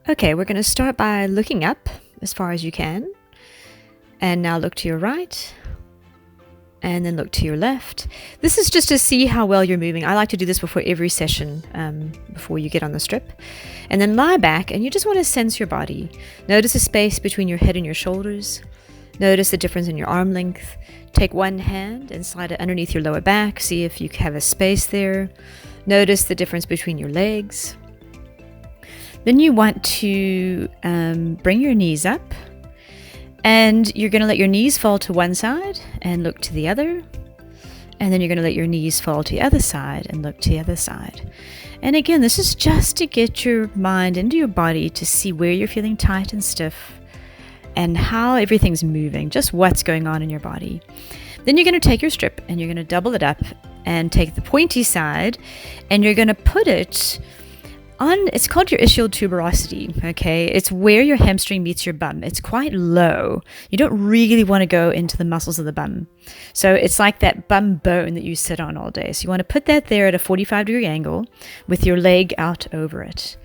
Okay, we're going to start by looking up as far as you can. And now look to your right. And then look to your left. This is just to see how well you're moving. I like to do this before every session, before you get on the strip. And then lie back, and you just want to sense your body. Notice the space between your head and your shoulders. Notice the difference in your arm length. Take one hand and slide it underneath your lower back. See if you have a space there. Notice the difference between your legs. Then you want to bring your knees up. And you're going to let your knees fall to one side and look to the other. And then you're going to let your knees fall to the other side and look to the other side. And again, this is just to get your mind into your body to see where you're feeling tight and stiff and how everything's moving, just what's going on in your body. Then you're going to take your strip and you're going to double it up and take the pointy side and you're going to put it on, it's called your ischial tuberosity, okay? It's where your hamstring meets your bum. It's quite low. You don't really want to go into the muscles of the bum. So it's like that bum bone that you sit on all day. So you want to put that there at a 45-degree angle with your leg out over it.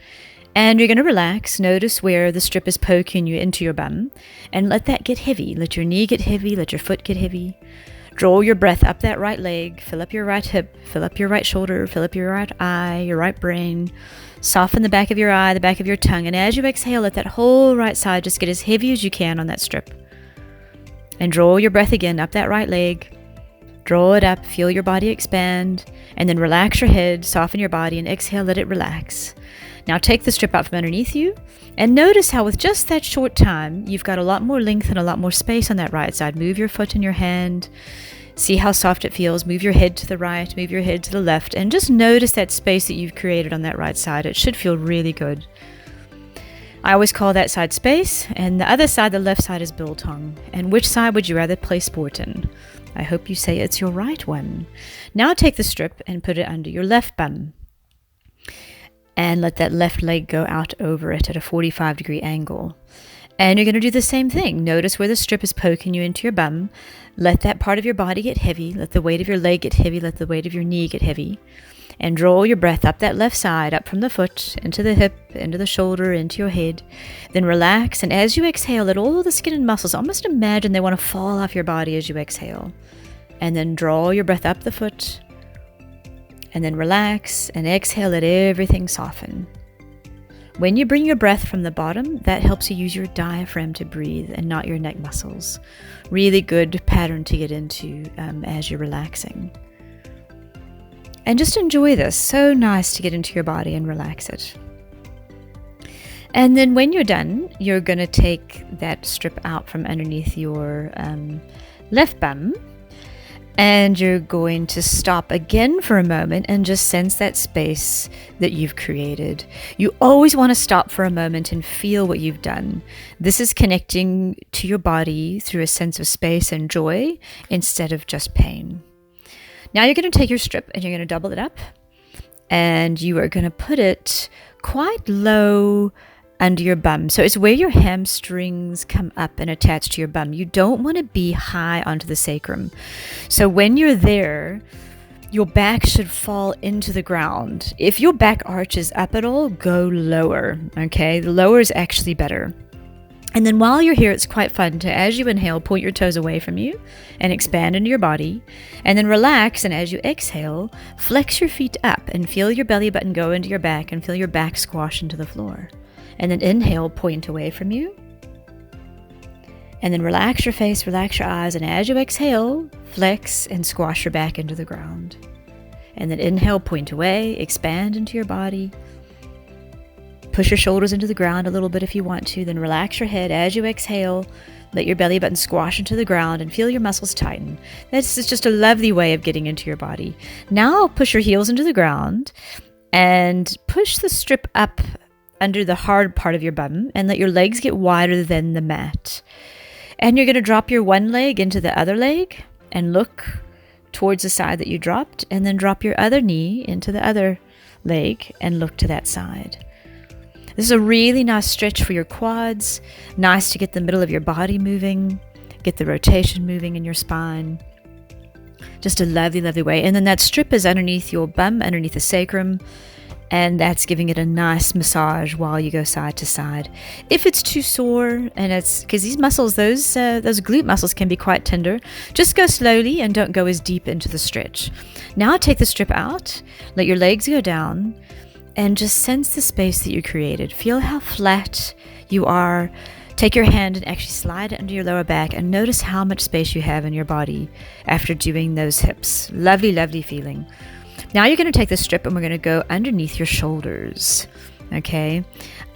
And you're going to relax. Notice where the strip is poking you into your bum. And let that get heavy. Let your knee get heavy. Let your foot get heavy. Draw your breath up that right leg. Fill up your right hip. Fill up your right shoulder. Fill up your right eye, your right brain. Soften the back of your eye, the back of your tongue. And as you exhale, let that whole right side just get as heavy as you can on that strip. And draw your breath again up that right leg. Draw it up. Feel your body expand. And then relax your head. Soften your body. And exhale, let it relax. Now take the strip out from underneath you. And notice how with just that short time, you've got a lot more length and a lot more space on that right side. Move your foot and your hand. See how soft it feels. Move your head to the right, move your head to the left, and just notice that space that you've created on that right side. It should feel really good. I always call that side space, and the other side, the left side, is biltong. And which side would you rather play sport in? I hope you say it's your right one. Now take the strip and put it under your left bum. And let that left leg go out over it at a 45-degree angle. And you're going to do the same thing. Notice where the strip is poking you into your bum. Let that part of your body get heavy. Let the weight of your leg get heavy. Let the weight of your knee get heavy. And draw your breath up that left side, up from the foot, into the hip, into the shoulder, into your head. Then relax. And as you exhale, let all the skin and muscles, almost imagine they want to fall off your body as you exhale. And then draw your breath up the foot. And then relax and exhale, let everything soften. When you bring your breath from the bottom, that helps you use your diaphragm to breathe and not your neck muscles. Really good pattern to get into as you're relaxing. And just enjoy this. So nice to get into your body and relax it. And then when you're done, you're going to take that strip out from underneath your left bum. And you're going to stop again for a moment and just sense that space that you've created. You always want to stop for a moment and feel what you've done. This is connecting to your body through a sense of space and joy instead of just pain. Now you're going to take your strip and you're going to double it up. And you are going to put it quite low under your bum. So it's where your hamstrings come up and attach to your bum. You don't want to be high onto the sacrum. So when you're there, your back should fall into the ground. If your back arches up at all, go lower, okay? The lower is actually better. And then while you're here, it's quite fun to, as you inhale, point your toes away from you and expand into your body. And then relax, and as you exhale, flex your feet up and feel your belly button go into your back and feel your back squash into the floor. And then inhale, point away from you. And then relax your face, relax your eyes. And as you exhale, flex and squash your back into the ground. And then inhale, point away, expand into your body. Push your shoulders into the ground a little bit if you want to. Then relax your head. As you exhale, let your belly button squash into the ground and feel your muscles tighten. This is just a lovely way of getting into your body. Now push your heels into the ground and push the strip up under the hard part of your bum and let your legs get wider than the mat. And you're going to drop your one leg into the other leg and look towards the side that you dropped, and then drop your other knee into the other leg and look to that side. This is a really nice stretch for your quads. Nice to get the middle of your body moving, get the rotation moving in your spine. Just a lovely, lovely way. And then that strip is underneath your bum, underneath the sacrum. And that's giving it a nice massage while you go side to side. If it's too sore, and it's because these muscles, those glute muscles can be quite tender, just go slowly and don't go as deep into the stretch. Now take the strip out, let your legs go down, and just sense the space that you created. Feel how flat you are. Take your hand and actually slide it under your lower back and notice how much space you have in your body after doing those hips. Lovely, lovely feeling. Now you're going to take the strip and we're going to go underneath your shoulders. Okay.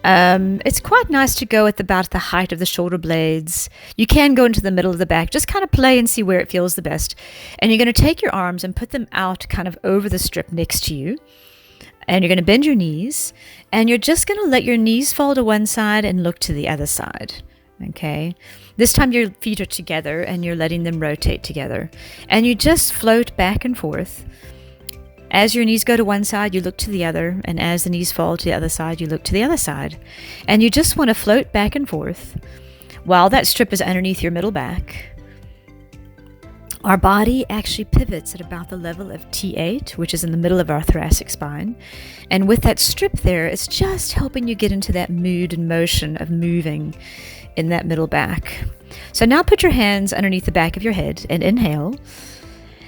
It's quite nice to go at about the height of the shoulder blades. You can go into the middle of the back. Just kind of play and see where it feels the best. And you're going to take your arms and put them out kind of over the strip next to you. And you're going to bend your knees. And you're just going to let your knees fall to one side and look to the other side. Okay. This time your feet are together and you're letting them rotate together. And you just float back and forth. As your knees go to one side, you look to the other, and as the knees fall to the other side, you look to the other side. And you just want to float back and forth while that strip is underneath your middle back. Our body actually pivots at about the level of T8, which is in the middle of our thoracic spine. And with that strip there, it's just helping you get into that mood and motion of moving in that middle back. So now put your hands underneath the back of your head and inhale.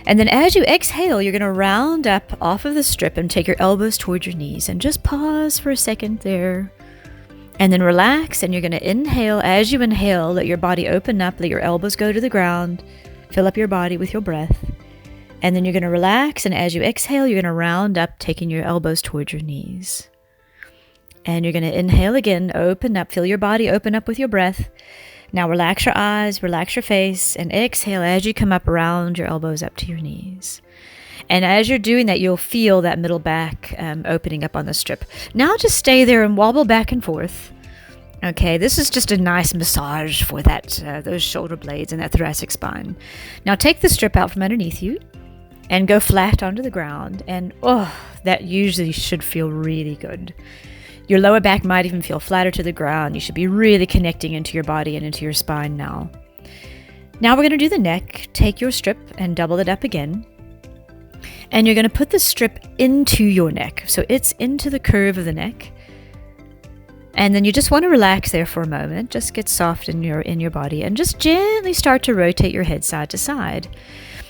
And then as you exhale, you're going to round up off of the strip and take your elbows towards your knees and just pause for a second there. And then relax, and you're going to inhale. As you inhale, let your body open up, let your elbows go to the ground, fill up your body with your breath. And then you're going to relax, and as you exhale, you're going to round up, taking your elbows towards your knees. And you're going to inhale again, open up, feel your body open up with your breath. Now relax your eyes, relax your face, and exhale as you come up around your elbows up to your knees. And as you're doing that, you'll feel that middle back opening up on the strip. Now just stay there and wobble back and forth. Okay, this is just a nice massage for that those shoulder blades and that thoracic spine. Now take the strip out from underneath you and go flat onto the ground. And that usually should feel really good. Your lower back might even feel flatter to the ground. You should be really connecting into your body and into your spine now. Now we're going to do the neck. Take your strip and double it up again. And you're going to put the strip into your neck. So it's into the curve of the neck. And then you just want to relax there for a moment. Just get soft in your body and just gently start to rotate your head side to side.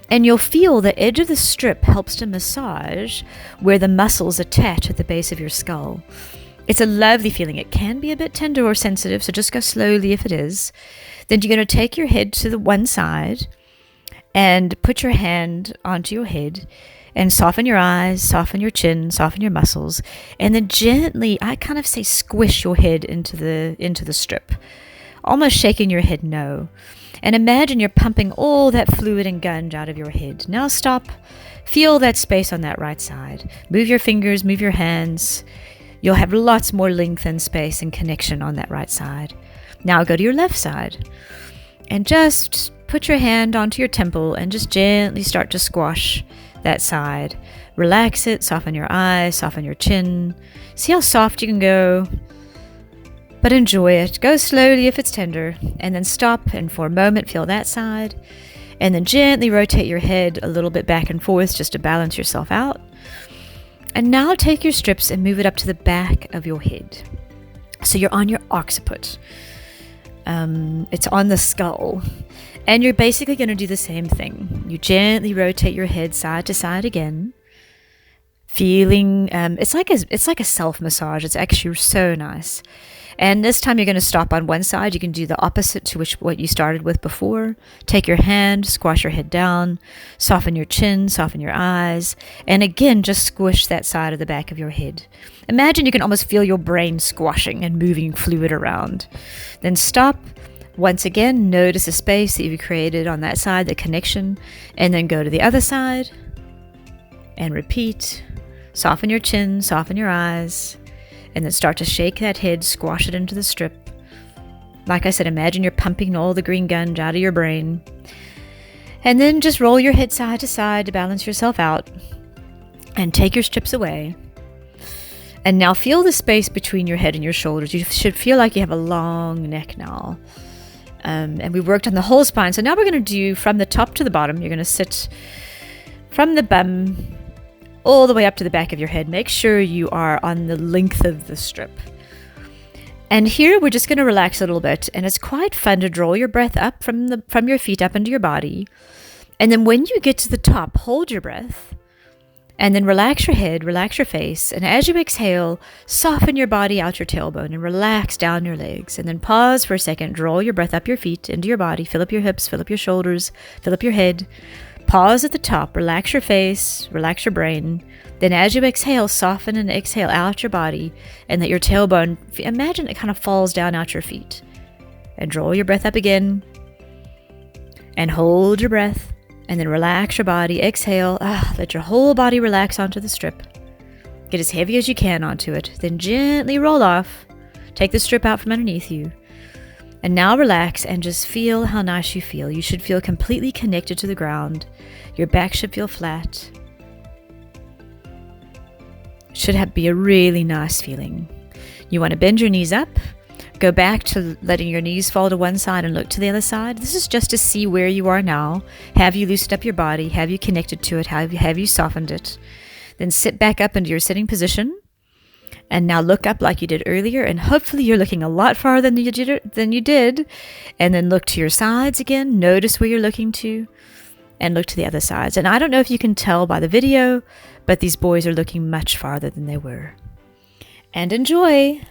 And you'll feel the edge of the strip helps to massage where the muscles attach at the base of your skull. It's a lovely feeling. It can be a bit tender or sensitive, so just go slowly if it is. Then you're going to take your head to the one side and put your hand onto your head and soften your eyes, soften your chin, soften your muscles, and then gently, I kind of say squish your head into the strip, almost shaking your head no. And imagine you're pumping all that fluid and gunge out of your head. Now stop. Feel that space on that right side. Move your fingers, move your hands. You'll have lots more length and space and connection on that right side. Now go to your left side and just put your hand onto your temple and just gently start to squash that side. Relax it, soften your eyes, soften your chin. See how soft you can go, but enjoy it. Go slowly if it's tender, and then stop and for a moment feel that side, and then gently rotate your head a little bit back and forth just to balance yourself out. And now take your strips and move it up to the back of your head. So you're on your occiput. It's on the skull. And you're basically going to do the same thing. You gently rotate your head side to side again. Feeling, it's like a self-massage. It's actually so nice. And this time you're going to stop on one side. You can do the opposite to what you started with before. Take your hand, squash your head down, soften your chin, soften your eyes, and again, just squish that side of the back of your head. Imagine you can almost feel your brain squashing and moving fluid around. Then stop. Once again, notice the space that you've created on that side, the connection, and then go to the other side and repeat. Soften your chin, soften your eyes, and then start to shake that head, squash it into the strip. Like I said, imagine you're pumping all the green gunge out of your brain. And then just roll your head side to side to balance yourself out. And take your strips away. And now feel the space between your head and your shoulders. You should feel like you have a long neck now. And we worked on the whole spine. So now we're going to do from the top to the bottom. You're going to sit from the bum all the way up to the back of your head. Make sure you are on the length of the strip. And here we're just going to relax a little bit, and it's quite fun to draw your breath up from your feet up into your body. And then when you get to the top, hold your breath, and then relax your head, relax your face, and as you exhale, soften your body out your tailbone and relax down your legs. And then pause for a second, draw your breath up your feet, into your body, fill up your hips, fill up your shoulders, fill up your head. Pause at the top, relax your face, relax your brain. Then as you exhale, soften and exhale out your body, and that your tailbone, imagine it kind of falls down out your feet. And draw your breath up again, and hold your breath, and then relax your body, exhale, let your whole body relax onto the strip. Get as heavy as you can onto it, then gently roll off, take the strip out from underneath you. And now relax and just feel how nice you feel. You should feel completely connected to the ground. Your back should feel flat. Should be a really nice feeling. You want to bend your knees up. Go back to letting your knees fall to one side and look to the other side. This is just to see where you are now. Have you loosened up your body? Have you connected to it? Have you softened it? Then sit back up into your sitting position. And now look up like you did earlier, and hopefully you're looking a lot farther than you did. And then look to your sides again. Notice where you're looking to, and look to the other sides. And I don't know if you can tell by the video, but these boys are looking much farther than they were. And enjoy!